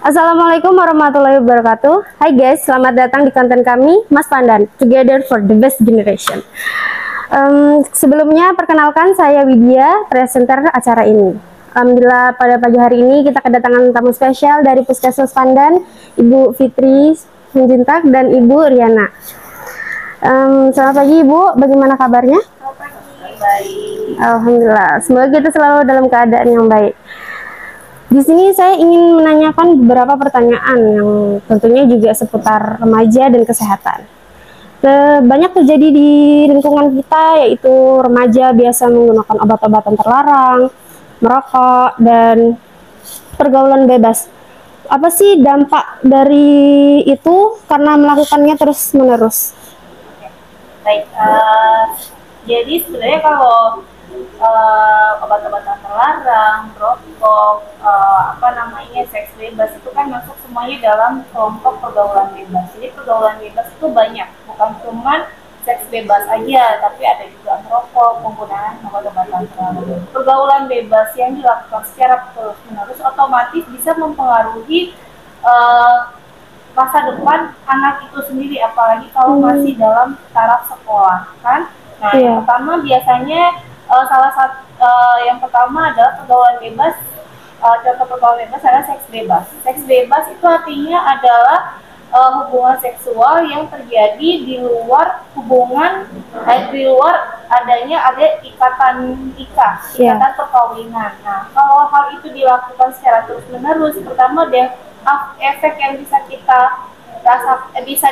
Assalamualaikum warahmatullahi wabarakatuh. Hai guys, selamat datang di konten kami, Mas Pandan, Together for the Best Generation. Sebelumnya, perkenalkan saya Widya, presenter acara ini. Alhamdulillah pada pagi hari ini kita kedatangan tamu spesial dari Puskesmas Pandan, Ibu Fitri Menjintak dan Ibu Riana. Selamat pagi Ibu, bagaimana kabarnya? Selamat pagi, baik. Alhamdulillah, semoga kita selalu dalam keadaan yang baik. Di sini saya ingin menanyakan beberapa pertanyaan yang tentunya juga seputar remaja dan kesehatan. Banyak terjadi di lingkungan kita, yaitu remaja biasa menggunakan obat-obatan terlarang, merokok, dan pergaulan bebas. Apa sih dampak dari itu karena melakukannya terus-menerus? Baik, jadi sebenarnya kalau obat-obatan terlarang, rokok, seks bebas itu kan masuk semuanya dalam kelompok pergaulan bebas. Jadi pergaulan bebas itu banyak, bukan cuma seks bebas aja, tapi ada juga merokok, penggunaan obat-obatan terlarang. Pergaulan bebas yang dilakukan secara terus-menerus otomatis bisa mempengaruhi masa depan anak itu sendiri, apalagi kalau masih dalam taraf sekolah, kan? Nah, yang pertama biasanya yang pertama adalah pergaulan bebas. Contoh pergaulan bebas adalah seks bebas. Seks bebas itu artinya adalah hubungan seksual yang terjadi di luar di luar ada ikatan perkawinan. Nah, kalau hal itu dilakukan secara terus-menerus, pertama efek yang bisa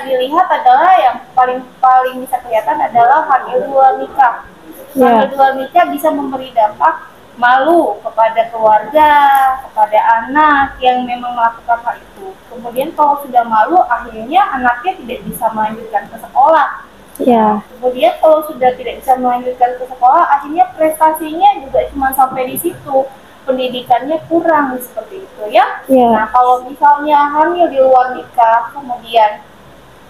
dilihat adalah yang paling bisa kelihatan adalah hamil dua nikah. Hamil dua nikah bisa memberi dampak malu kepada keluarga, kepada anak yang memang melakukan hal itu. Kemudian kalau sudah malu, akhirnya anaknya tidak bisa melanjutkan ke sekolah. Kemudian kalau sudah tidak bisa melanjutkan ke sekolah, akhirnya prestasinya juga cuma sampai di situ. Pendidikannya kurang seperti itu ya. Nah, kalau misalnya hamil di luar nikah, kemudian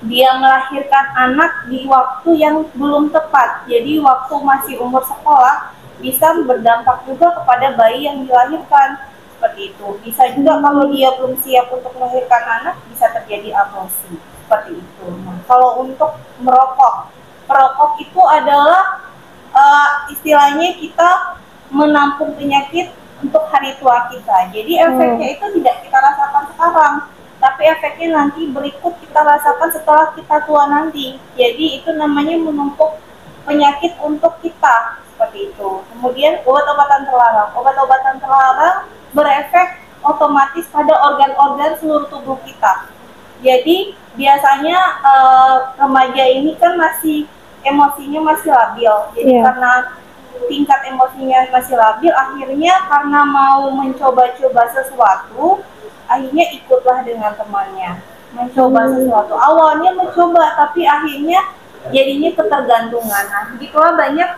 dia melahirkan anak di waktu yang belum tepat, jadi waktu masih umur sekolah, bisa berdampak juga kepada bayi yang dilahirkan seperti itu. Bisa juga kalau dia belum siap untuk melahirkan anak, bisa terjadi aborsi seperti itu. Nah, kalau untuk merokok itu adalah istilahnya kita menampung penyakit untuk hari tua kita. Jadi efeknya itu tidak kita rasakan sekarang, tapi efeknya nanti berikut kita rasakan setelah kita tua nanti. Jadi itu namanya menumpuk penyakit untuk kita seperti itu. Kemudian obat-obatan terlarang. Obat-obatan terlarang berefek otomatis pada organ-organ seluruh tubuh kita. Jadi biasanya remaja ini kan emosinya masih labil. Jadi karena tingkat emosinya masih labil, akhirnya karena mau mencoba-coba sesuatu, akhirnya ikutlah dengan temannya mencoba sesuatu. Awalnya mencoba, tapi akhirnya jadinya ketergantungan. Nah, begitulah banyak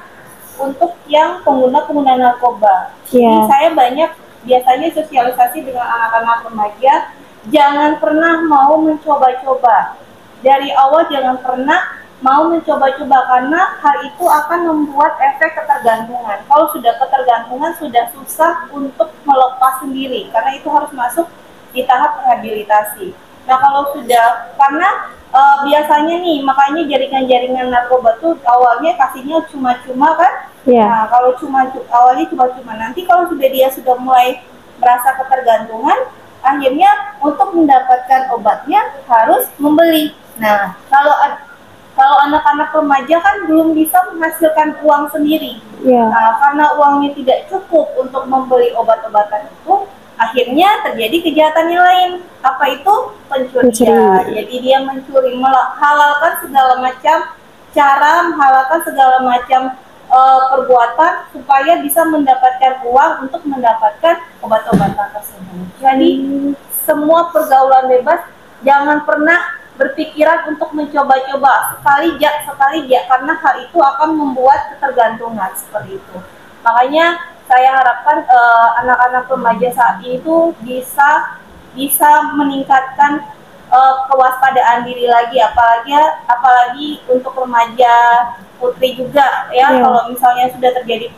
untuk yang pengguna narkoba. Jadi saya banyak biasanya sosialisasi dengan anak-anak remaja, jangan pernah mau mencoba-coba. Dari awal jangan pernah mau mencoba-coba, karena hal itu akan membuat efek ketergantungan. Kalau sudah ketergantungan, sudah susah untuk melepas sendiri, karena itu harus masuk di tahap rehabilitasi. Nah, kalau sudah, karena biasanya nih, makanya jaringan-jaringan narkoba tuh awalnya kasihnya cuma-cuma kan? Nah, kalau awalnya cuma-cuma, nanti kalau dia sudah mulai merasa ketergantungan, akhirnya untuk mendapatkan obatnya harus membeli. Nah, kalau anak-anak remaja kan belum bisa menghasilkan uang sendiri. Nah, karena uangnya tidak cukup untuk membeli obat-obatan itu, akhirnya terjadi kejahatan yang lain. Apa itu? Pencurian. Jadi dia mencuri, menghalalkan segala macam cara, menghalalkan segala macam perbuatan supaya bisa mendapatkan uang untuk mendapatkan obat-obatan tersebut. Jadi semua pergaulan bebas jangan pernah berpikiran untuk mencoba-coba sekali karena hal itu akan membuat ketergantungan seperti itu. Makanya saya harapkan anak-anak remaja saat ini tuh bisa meningkatkan kewaspadaan diri lagi, apalagi untuk remaja putri juga ya. Kalau misalnya sudah terjadi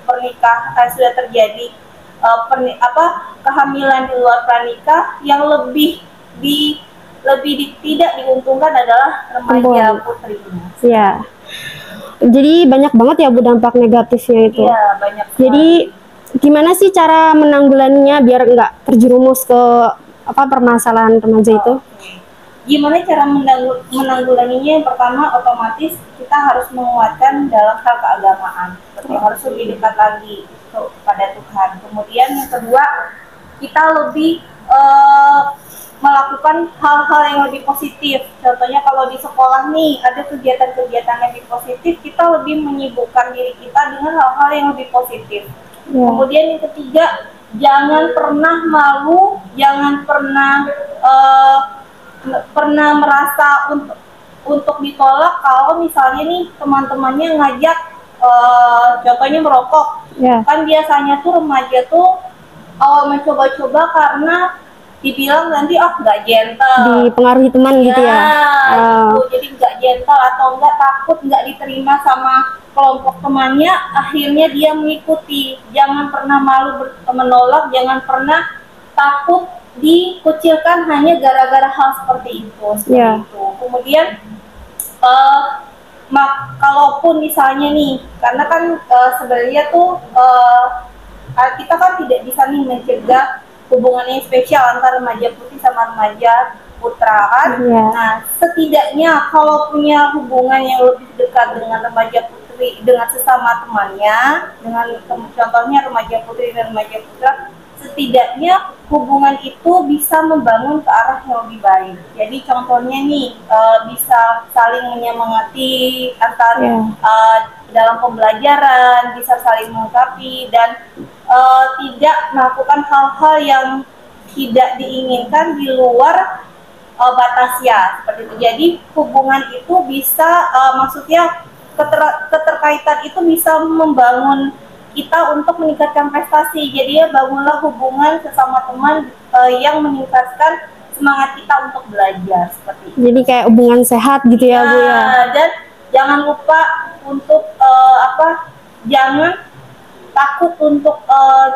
kehamilan di luar pranikah yang lebih tidak diuntungkan adalah remaja putrinya. Ya. Jadi banyak banget ya Bu dampak negatifnya itu. Iya, banyak sekali. Jadi gimana sih cara menanggulanginya biar nggak terjerumus ke permasalahan remaja itu? Gimana cara menanggulanginya? Yang pertama, otomatis kita harus menguatkan dalam hal keagamaan, seperti harus lebih dekat lagi kepada Tuhan. Kemudian yang kedua, kita lebih melakukan hal-hal yang lebih positif. Contohnya kalau di sekolah nih ada kegiatan-kegiatan yang lebih positif, kita lebih menyibukkan diri kita dengan hal-hal yang lebih positif. Kemudian yang ketiga, jangan pernah malu, jangan pernah merasa untuk ditolak kalau misalnya nih teman-temannya ngajak contohnya merokok. Kan biasanya tuh remaja tuh awal mencoba-coba karena dibilang nanti nggak gentle, dipengaruhi teman gitu ya. Gitu. Jadi nggak gentle atau nggak takut nggak diterima sama kelompok temannya, akhirnya dia mengikuti. Jangan pernah malu menolak, jangan pernah takut dikucilkan hanya gara-gara hal seperti itu. Itu. Kemudian kalaupun misalnya nih, karena kan sebenarnya tuh kita kan tidak bisa nih mencegah hubungannya spesial antara remaja putri sama remaja putra kan. Nah, setidaknya kalau punya hubungan yang lebih dekat dengan remaja putri dengan sesama temannya, dengan contohnya remaja putri dan remaja putra, setidaknya hubungan itu bisa membangun ke arah yang lebih baik. Jadi contohnya nih bisa saling menyemangati dalam pembelajaran, bisa saling melengkapi dan tidak melakukan hal-hal yang tidak diinginkan di luar batasnya seperti itu. Jadi hubungan itu bisa maksudnya keterkaitan itu bisa membangun kita untuk meningkatkan prestasi. Jadi ya bangunlah hubungan sesama teman yang meningkatkan semangat kita untuk belajar seperti itu. Jadi kayak hubungan sehat gitu ya Bu ya. Dan jangan lupa untuk jangan takut untuk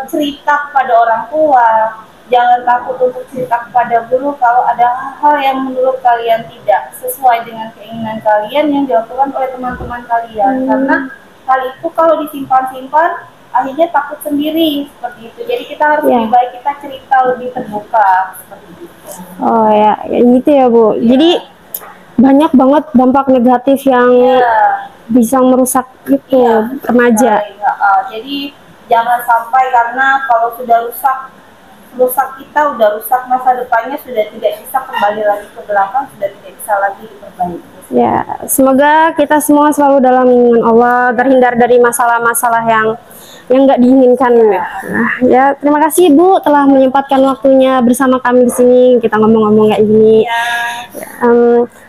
cerita kepada orang tua, jangan takut untuk cerita kepada guru kalau ada hal yang menurut kalian tidak sesuai dengan keinginan kalian yang dilakukan oleh teman-teman kalian. Karena hal itu kalau disimpan-simpan akhirnya takut sendiri seperti itu. Jadi kita harus lebih baik kita cerita lebih terbuka seperti itu. Oh ya, gitu ya Bu. Jadi banyak banget dampak negatif yang bisa merusak itu remaja. Jadi jangan sampai karena kalau sudah rusak kita udah rusak masa depannya, sudah tidak bisa kembali lagi ke belakang, sudah tidak bisa lagi diperbaiki. Ya, semoga kita semua selalu dalam lindungan Allah, terhindar dari masalah-masalah yang nggak diinginkan. Nah, ya terima kasih Bu telah menyempatkan waktunya bersama kami di sini, kita ngomong-ngomong kayak gini.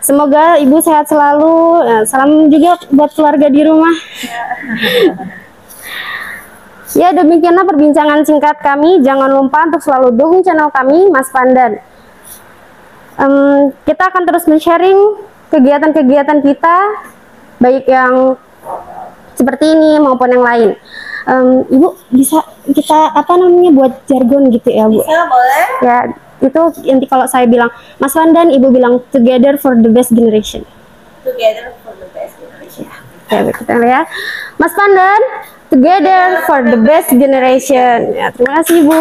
Semoga Ibu sehat selalu. Salam juga buat keluarga di rumah. Ya, demikianlah perbincangan singkat kami. Jangan lupa untuk selalu dukung channel kami, Mas Pandan. Kita akan terus men-sharing kegiatan-kegiatan kita, baik yang seperti ini maupun yang lain. Ibu bisa kita buat jargon gitu ya Bu? Bisa, boleh. Ya, itu nanti kalau saya bilang Mas Pandan, Ibu bilang together for the best generation. Together for the best generation. Ya, kita lihat Mas Pandan, together for the best generation. Ya, terima kasih Bu.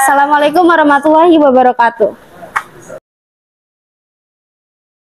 Assalamualaikum warahmatullahi wabarakatuh.